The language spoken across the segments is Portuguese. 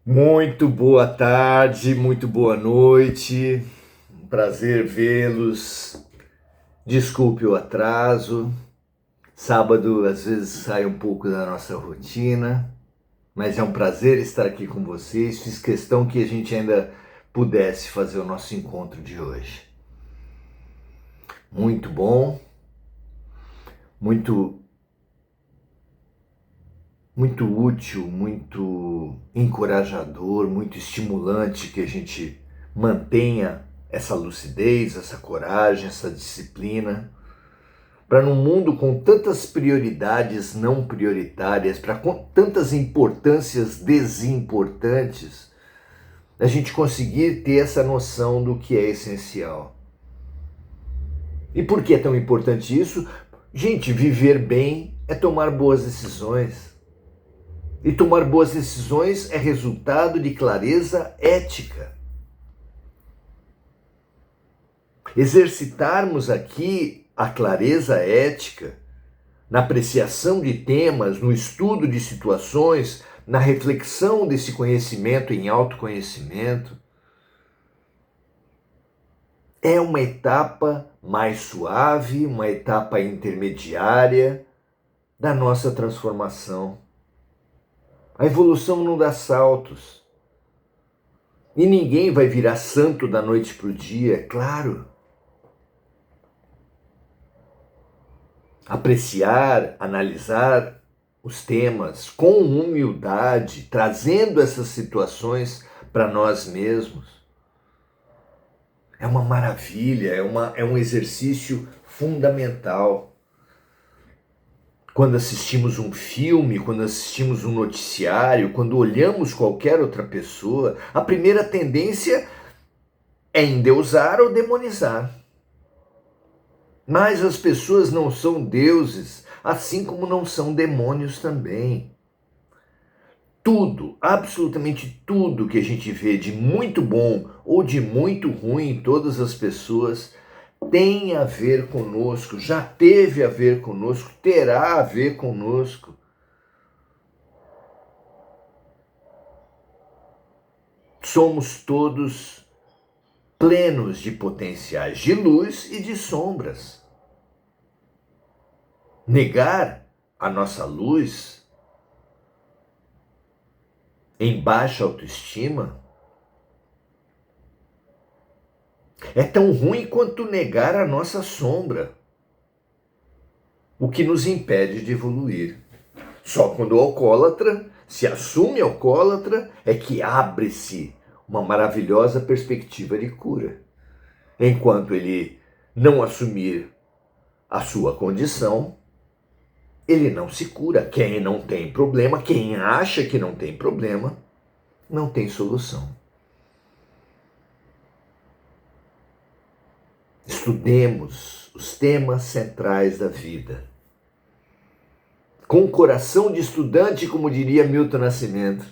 Muito boa tarde, muito boa noite. Um prazer vê-los. Desculpe o atraso. Sábado às vezes sai um pouco da nossa rotina, mas é um prazer estar aqui com vocês. Fiz questão que a gente ainda pudesse fazer o nosso encontro de hoje. Muito bom, muito muito útil, muito encorajador, muito estimulante que a gente mantenha essa lucidez, essa coragem, essa disciplina, para num mundo com tantas prioridades não prioritárias, para tantas importâncias desimportantes, a gente conseguir ter essa noção do que é essencial. E por que é tão importante isso? Gente, viver bem é tomar boas decisões. E tomar boas decisões é resultado de clareza ética. Exercitarmos aqui a clareza ética na apreciação de temas, no estudo de situações, na reflexão desse conhecimento em autoconhecimento, é uma etapa mais suave, uma etapa intermediária da nossa transformação. A evolução não dá saltos. E ninguém vai virar santo da noite para o dia, é claro. Apreciar, analisar os temas com humildade, trazendo essas situações para nós mesmos. É uma maravilha, é um exercício fundamental. Quando assistimos um filme, quando assistimos um noticiário, quando olhamos qualquer outra pessoa, a primeira tendência é endeusar ou demonizar. Mas as pessoas não são deuses, assim como não são demônios também. Tudo, absolutamente tudo que a gente vê de muito bom ou de muito ruim em todas as pessoas tem a ver conosco, já teve a ver conosco, terá a ver conosco. Somos todos plenos de potenciais de luz e de sombras. Negar a nossa luz em baixa autoestima é tão ruim quanto negar a nossa sombra, o que nos impede de evoluir. Só quando o alcoólatra se assume alcoólatra é que abre-se uma maravilhosa perspectiva de cura. Enquanto ele não assumir a sua condição, ele não se cura. Quem não tem problema, quem acha que não tem problema, não tem solução. Estudemos os temas centrais da vida. Com coração de estudante, como diria Milton Nascimento.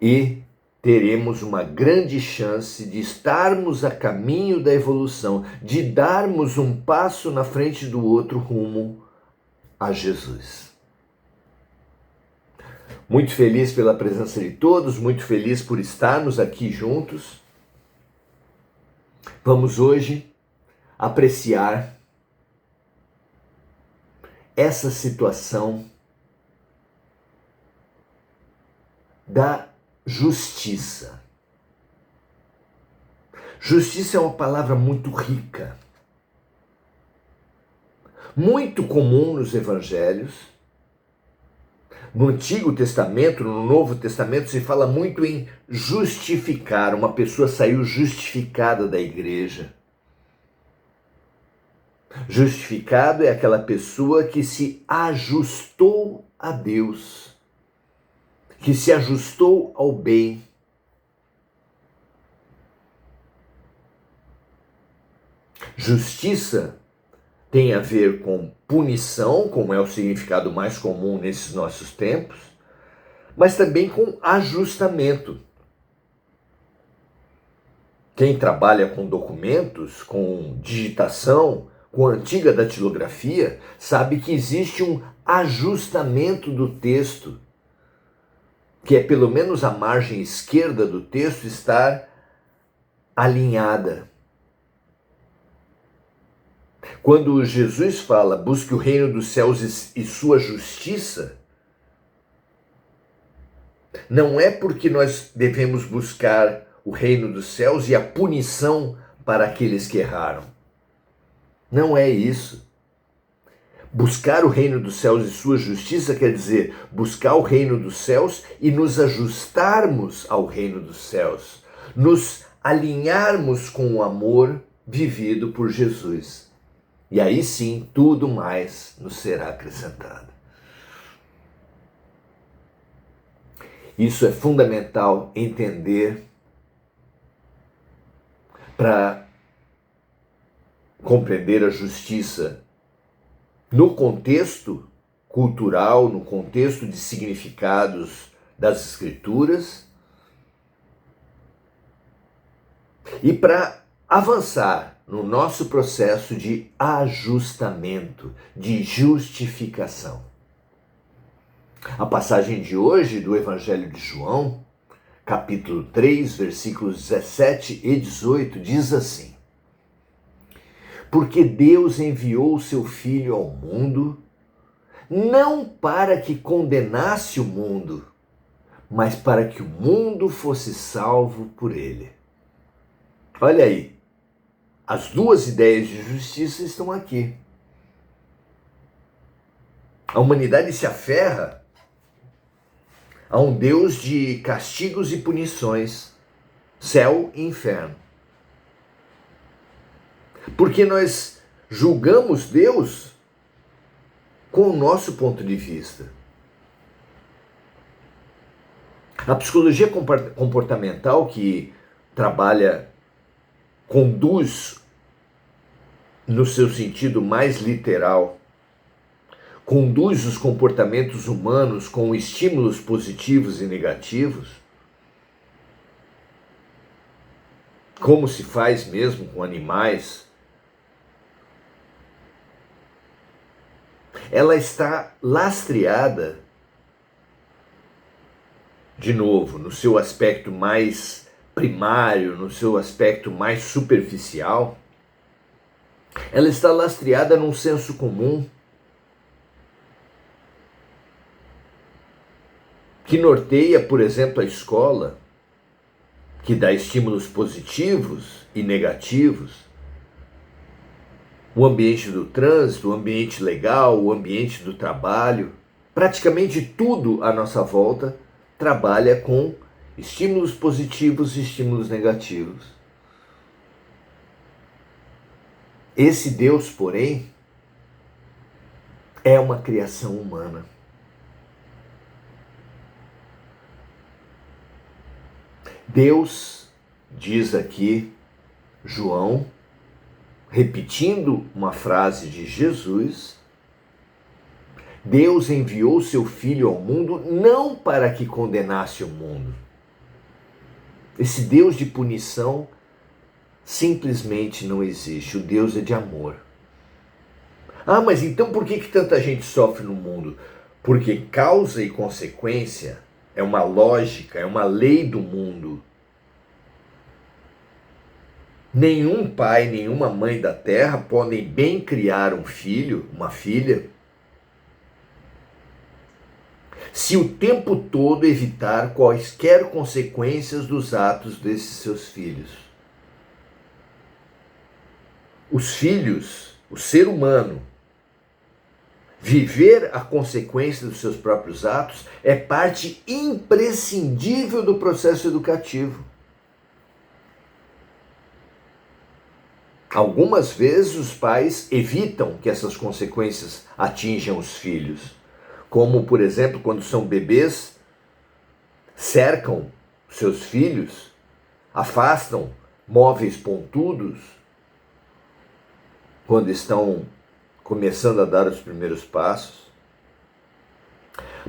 E teremos uma grande chance de estarmos a caminho da evolução, de darmos um passo na frente do outro rumo a Jesus. Muito feliz pela presença de todos, muito feliz por estarmos aqui juntos. Vamos hoje apreciar essa situação da justiça. Justiça é uma palavra muito rica, muito comum nos evangelhos. No Antigo Testamento, no Novo Testamento, se fala muito em justificar. Uma pessoa saiu justificada da igreja. Justificado é aquela pessoa que se ajustou a Deus, que se ajustou ao bem. Justiça tem a ver com punição, como é o significado mais comum nesses nossos tempos, mas também com ajustamento. Quem trabalha com documentos, com digitação, com a antiga datilografia, sabe que existe um ajustamento do texto, que é pelo menos a margem esquerda do texto estar alinhada. Quando Jesus fala, busque o reino dos céus e sua justiça, não é porque nós devemos buscar o reino dos céus e a punição para aqueles que erraram. Não é isso. Buscar o reino dos céus e sua justiça quer dizer buscar o reino dos céus e nos ajustarmos ao reino dos céus, nos alinharmos com o amor vivido por Jesus. E aí sim, tudo mais nos será acrescentado. Isso é fundamental entender para compreender a justiça no contexto cultural, no contexto de significados das Escrituras e para avançar no nosso processo de ajustamento, de justificação. A passagem de hoje do Evangelho de João, capítulo 3, versículos 17 e 18, diz assim: Porque Deus enviou o seu Filho ao mundo, não para que condenasse o mundo, mas para que o mundo fosse salvo por ele. Olha aí, as duas ideias de justiça estão aqui. A humanidade se aferra a um Deus de castigos e punições, céu e inferno. Porque nós julgamos Deus com o nosso ponto de vista. A psicologia comportamental que conduz no seu sentido mais literal, conduz os comportamentos humanos com estímulos positivos e negativos, como se faz mesmo com animais. Ela está lastreada, de novo, no seu aspecto mais primário, no seu aspecto mais superficial. Ela está lastreada num senso comum que norteia, por exemplo, a escola, que dá estímulos positivos e negativos, o ambiente do trânsito, o ambiente legal, o ambiente do trabalho. Praticamente tudo à nossa volta trabalha com estímulos positivos e estímulos negativos. Esse Deus, porém, é uma criação humana. Deus, diz aqui João, repetindo uma frase de Jesus, Deus enviou seu Filho ao mundo não para que condenasse o mundo. Esse Deus de punição simplesmente não existe. O Deus é de amor. Ah, mas então por que tanta gente sofre no mundo? Porque causa e consequência é uma lógica, é uma lei do mundo. Nenhum pai, nenhuma mãe da terra podem bem criar um filho, uma filha, se o tempo todo evitar quaisquer consequências dos atos desses seus filhos. Os filhos, o ser humano, viver a consequência dos seus próprios atos é parte imprescindível do processo educativo. Algumas vezes os pais evitam que essas consequências atinjam os filhos, como, por exemplo, quando são bebês, cercam seus filhos, afastam móveis pontudos, quando estão começando a dar os primeiros passos.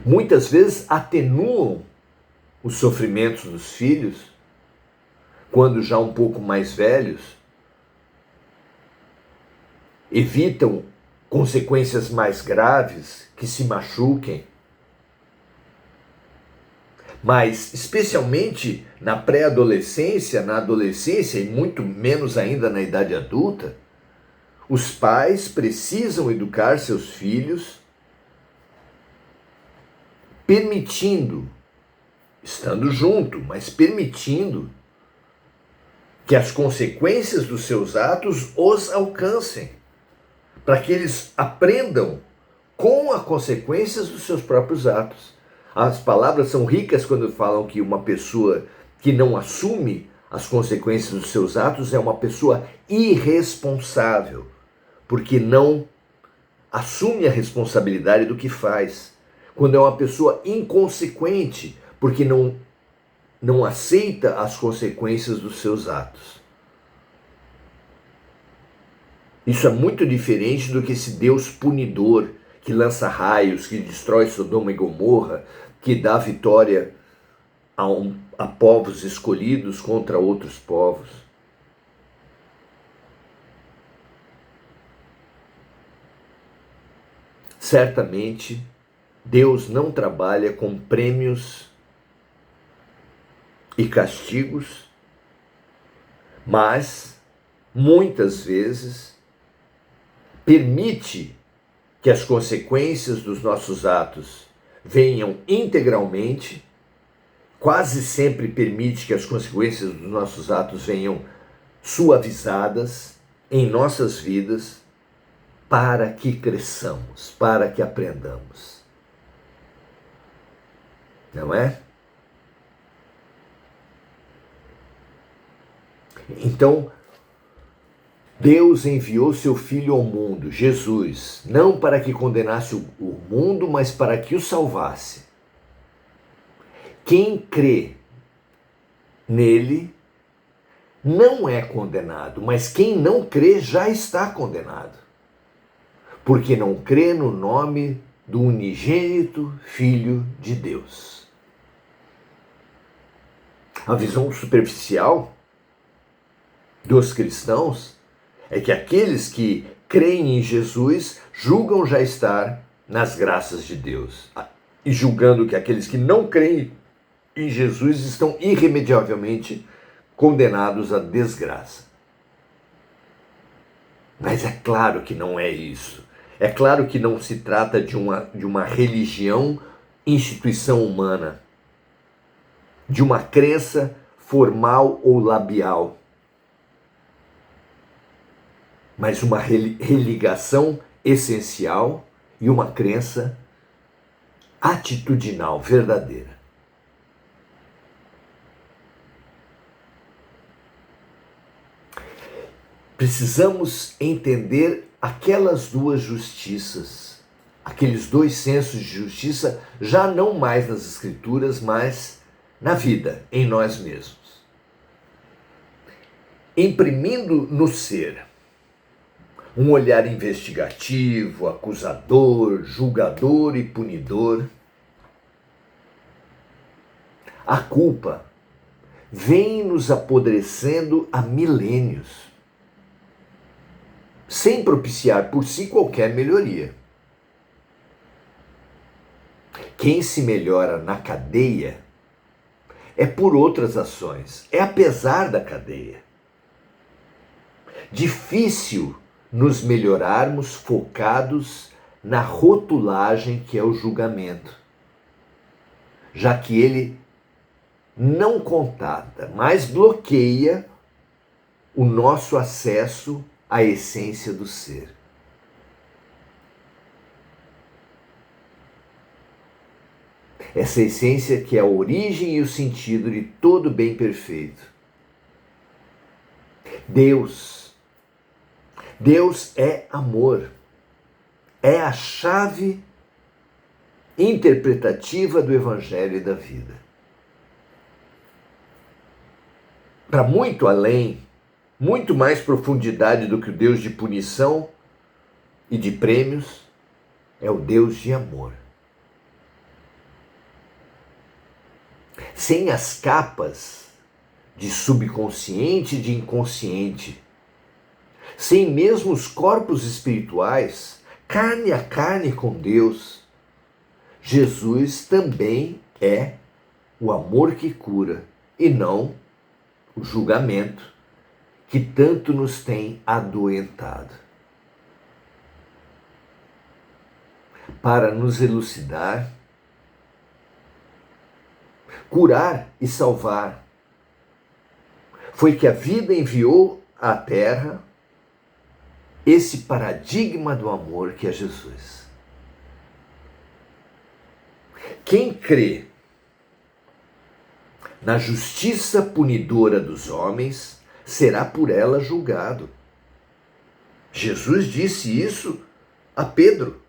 Muitas vezes atenuam os sofrimentos dos filhos, quando já um pouco mais velhos, evitam consequências mais graves, que se machuquem. Mas, especialmente na pré-adolescência, na adolescência e muito menos ainda na idade adulta, os pais precisam educar seus filhos permitindo, estando junto, mas permitindo que as consequências dos seus atos os alcancem, para que eles aprendam com as consequências dos seus próprios atos. As palavras são ricas quando falam que uma pessoa que não assume as consequências dos seus atos é uma pessoa irresponsável, porque não assume a responsabilidade do que faz. Quando é uma pessoa inconsequente, porque não aceita as consequências dos seus atos. Isso é muito diferente do que esse Deus punidor, que lança raios, que destrói Sodoma e Gomorra, que dá vitória a povos escolhidos contra outros povos. Certamente, Deus não trabalha com prêmios e castigos, mas muitas vezes permite que as consequências dos nossos atos venham integralmente, quase sempre permite que as consequências dos nossos atos venham suavizadas em nossas vidas, para que cresçamos, para que aprendamos. Não é? Então, Deus enviou seu Filho ao mundo, Jesus, não para que condenasse o mundo, mas para que o salvasse. Quem crê nele não é condenado, mas quem não crê já está condenado, porque não crê no nome do unigênito Filho de Deus. A visão superficial dos cristãos é que aqueles que creem em Jesus julgam já estar nas graças de Deus, e julgando que aqueles que não creem em Jesus estão irremediavelmente condenados à desgraça. Mas é claro que não é isso. É claro que não se trata de uma religião, instituição humana, de uma crença formal ou labial, mas uma religação essencial e uma crença atitudinal, verdadeira. Precisamos entender aquelas duas justiças, aqueles dois sensos de justiça, já não mais nas Escrituras, mas na vida, em nós mesmos. Imprimindo no ser um olhar investigativo, acusador, julgador e punidor, a culpa vem nos apodrecendo há milênios, sem propiciar por si qualquer melhoria. Quem se melhora na cadeia é por outras ações, é apesar da cadeia. Difícil nos melhorarmos focados na rotulagem que é o julgamento, já que ele não contata, mas bloqueia o nosso acesso à essência do ser. Essa essência que é a origem e o sentido de todo bem perfeito. Deus é amor, é a chave interpretativa do Evangelho e da vida. Para muito além, muito mais profundidade do que o Deus de punição e de prêmios, é o Deus de amor. Sem as capas de subconsciente e de inconsciente, sem mesmo os corpos espirituais carne a carne com Deus, Jesus também é o amor que cura e não o julgamento que tanto nos tem adoentado. Para nos elucidar, curar e salvar, foi que a vida enviou à terra esse paradigma do amor que é Jesus. Quem crê na justiça punidora dos homens será por ela julgado. Jesus disse isso a Pedro,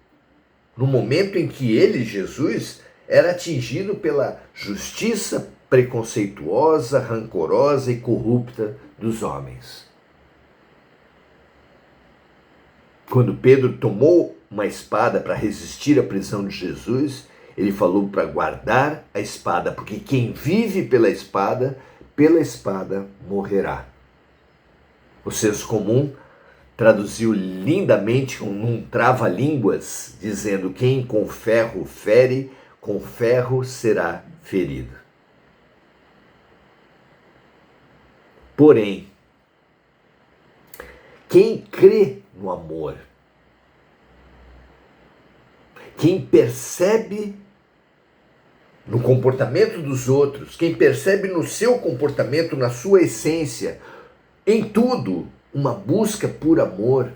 no momento em que ele, Jesus, era atingido pela justiça preconceituosa, rancorosa e corrupta dos homens. Quando Pedro tomou uma espada para resistir à prisão de Jesus, ele falou para guardar a espada, porque quem vive pela espada morrerá. O senso comum traduziu lindamente num trava-línguas, dizendo: quem com ferro fere, com ferro será ferido. Porém, quem crê no amor, quem percebe no comportamento dos outros, quem percebe no seu comportamento, na sua essência, em tudo, uma busca por amor,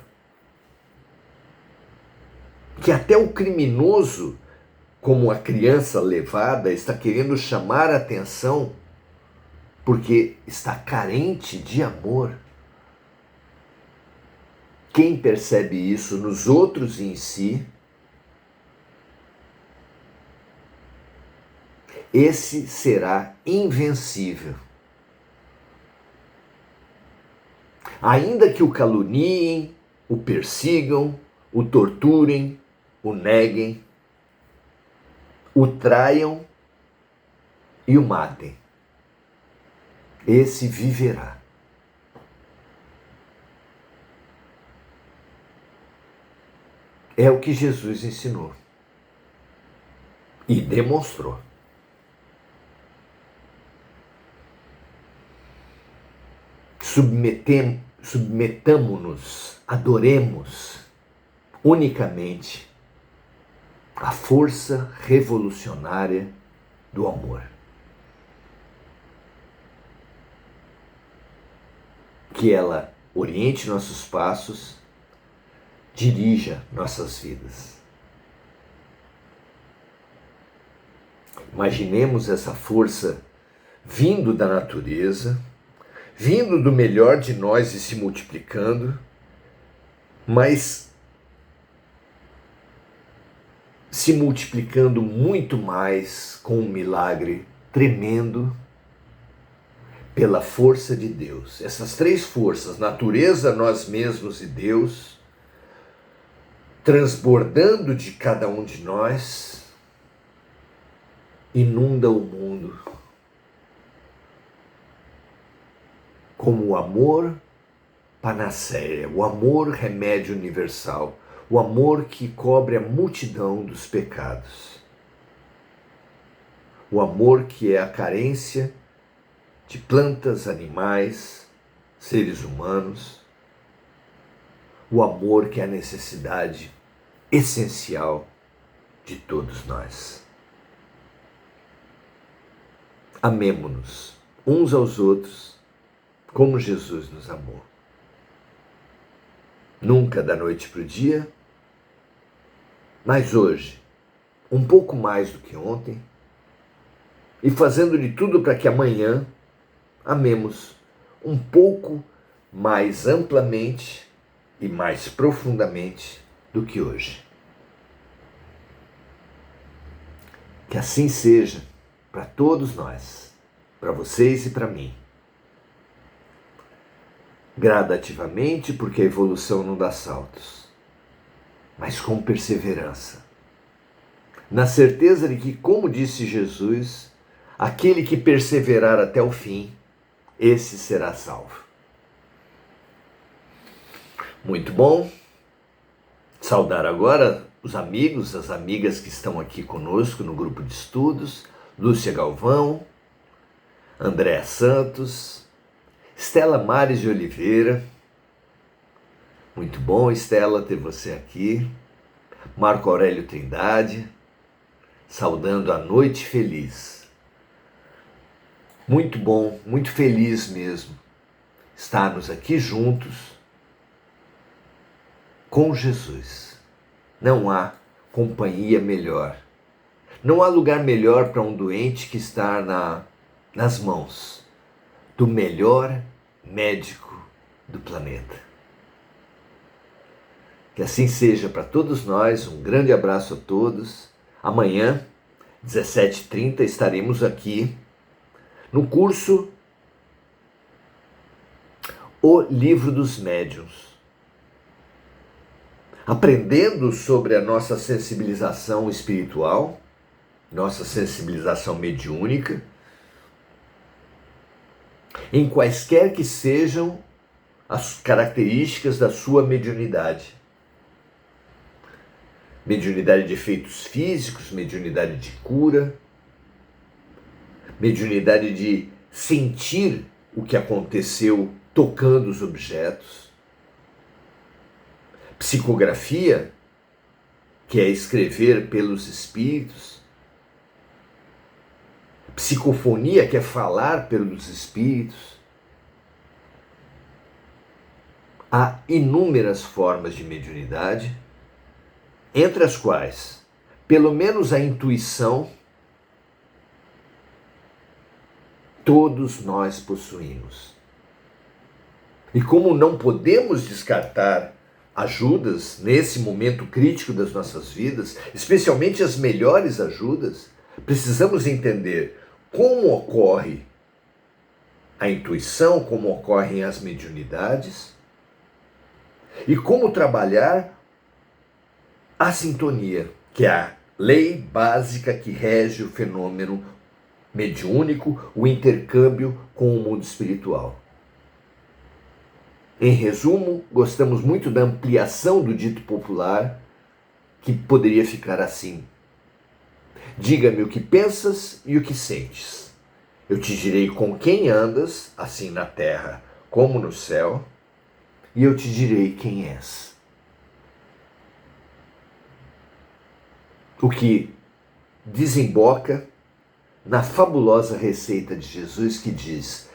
que até o criminoso, como a criança levada, está querendo chamar a atenção porque está carente de amor. Quem percebe isso nos outros e em si, esse será invencível. Ainda que o caluniem, o persigam, o torturem, o neguem, o traiam e o matem, esse viverá. É o que Jesus ensinou e demonstrou. Submetamo-nos, adoremos unicamente a força revolucionária do amor. Que ela oriente nossos passos, dirija nossas vidas. Imaginemos essa força vindo da natureza, vindo do melhor de nós e se multiplicando, mas se multiplicando muito mais com um milagre tremendo pela força de Deus. Essas três forças, natureza, nós mesmos e Deus, transbordando de cada um de nós, inunda o mundo como o amor panaceia, o amor remédio universal, o amor que cobre a multidão dos pecados, o amor que é a carência de plantas, animais, seres humanos, o amor que é a necessidade essencial de todos nós. Amemo-nos uns aos outros como Jesus nos amou. Nunca da noite para o dia, mas hoje, um pouco mais do que ontem, e fazendo de tudo para que amanhã amemos um pouco mais amplamente e mais profundamente do que hoje. Que assim seja para todos nós, para vocês e para mim. Gradativamente, porque a evolução não dá saltos, mas com perseverança. Na certeza de que, como disse Jesus, aquele que perseverar até o fim, esse será salvo. Muito bom. Saudar agora os amigos, as amigas que estão aqui conosco no grupo de estudos, Lúcia Galvão, Andréa Santos, Estela Mares de Oliveira, muito bom, Estela, ter você aqui, Marco Aurélio Trindade, saudando a noite feliz. Muito bom, muito feliz mesmo estarmos aqui juntos com Jesus. Não há companhia melhor. Não há lugar melhor para um doente que estar nas mãos do melhor médico do planeta. Que assim seja para todos nós. Um grande abraço a todos. Amanhã, 17h30, estaremos aqui no curso O Livro dos Médiuns, aprendendo sobre a nossa sensibilização espiritual, nossa sensibilização mediúnica, em quaisquer que sejam as características da sua mediunidade. Mediunidade de efeitos físicos, mediunidade de cura, mediunidade de sentir o que aconteceu tocando os objetos, psicografia, que é escrever pelos espíritos, psicofonia, que é falar pelos espíritos. Há inúmeras formas de mediunidade, entre as quais, pelo menos a intuição, todos nós possuímos. E como não podemos descartar ajudas nesse momento crítico das nossas vidas, especialmente as melhores ajudas, precisamos entender como ocorre a intuição, como ocorrem as mediunidades e como trabalhar a sintonia, que é a lei básica que rege o fenômeno mediúnico, o intercâmbio com o mundo espiritual. Em resumo, gostamos muito da ampliação do dito popular, que poderia ficar assim: diga-me o que pensas e o que sentes. Eu te direi com quem andas, assim na terra como no céu, e eu te direi quem és. O que desemboca na fabulosa receita de Jesus que diz: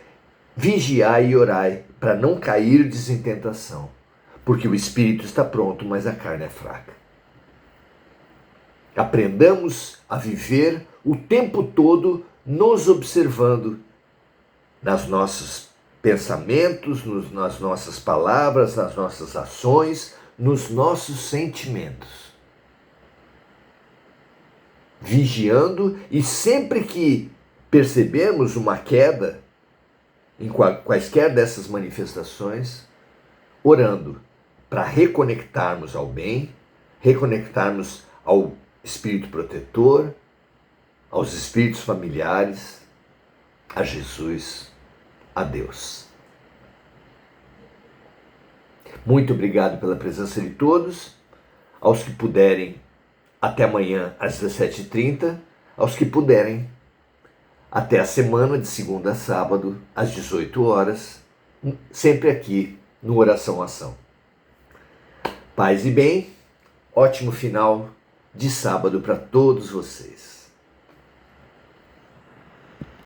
vigiai e orai para não cairdes em tentação, porque o espírito está pronto, mas a carne é fraca. Aprendamos a viver o tempo todo nos observando nas nossos pensamentos, nas nossas palavras, nas nossas ações, nos nossos sentimentos. Vigiando, e sempre que percebermos uma queda em quaisquer dessas manifestações, orando para reconectarmos ao bem, reconectarmos ao espírito protetor, aos espíritos familiares, a Jesus, a Deus. Muito obrigado pela presença de todos. Aos que puderem, até amanhã às 17h30. Aos que puderem, até a semana de segunda a sábado às 18 horas, sempre aqui no Oração Ação. Paz e bem, ótimo final de sábado para todos vocês.